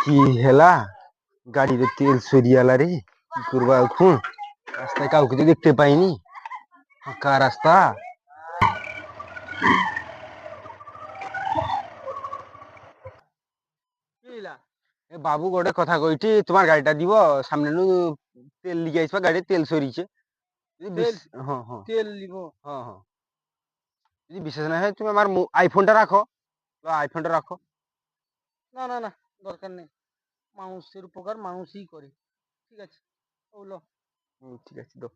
কি হেলা গাড়িতে তেল সরিয়ালা রে, কি করবা এখন? রাস্তায় কাউকে তো দেখতে পাইনি, ফাঁকা রাস্তা। বাবু গোটে কথা কইটি, তোমার গাড়িটা দিব সামনে নু তেল লিগে আসবা, গাড়ি তেল সরিছে। হ্যাঁ হ্যাঁ তেল নিব? হ্যাঁ হ্যাঁ, যদি বিশেষ না হয় তুমি আমার আইফোনটা রাখো, আইফোনটা রাখো। না না না, দরকার নেই। মানুষের উপকার মানুষই করে। ঠিক আছে, ওগুলো। ঠিক আছে দাও।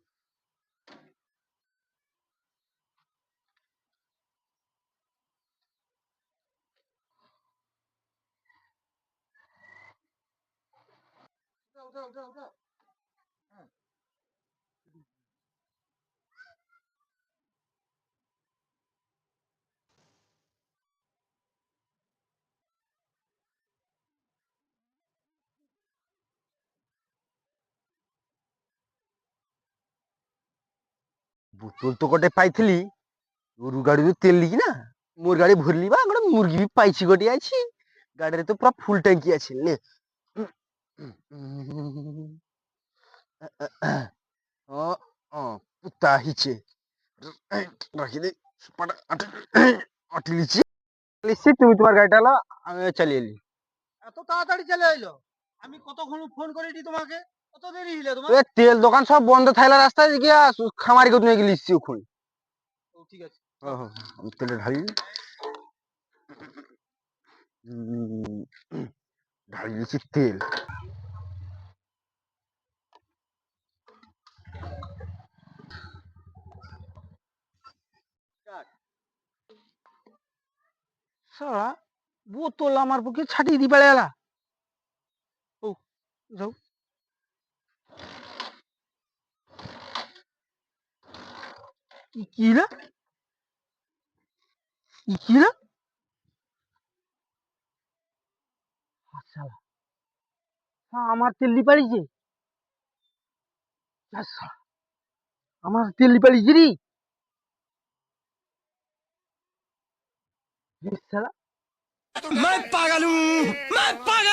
বোতল তো গোটে পাইଥିଲି, গরু গাড়ি তেল লিগি না, মোর গাড়ি ভরলি বা গোটে মুরগি ବି পাইছি, গোটে আছে গাড়িরে তো পুরা ফুল ট্যাঙ্কি আছে নে। ও ও পুতা হিচে রাখি দে, আটি লিছি লিছি, তুমি তোমার গাড়িটা লো, আমি চালিয়ে এলি। এত তাড়াতাড়ি চলে এলো? আমি কতক্ষণ ফোন করেছি তোমাকে, কত দেরি হইলে তোমার? তেল দোকান সব বন্ধ থাইলা, রাস্তায় গিয়া খামারি করে নিয়ে গেলিছি ওখানে। ও ঠিক আছে। আমি তেলে ঢালি, ঢালি দিয়েছি তেল। সারা বোতল আমার পক্ষে ছাটিয়ে দি পারে এলা। ও যাও। কি রে? কি রে? আচ্ছা, আমার তেল দি পারিছে। আচ্ছা, আমার তেল দি পারিছে রে। साला मैं पागल हूँ, मैं पागल।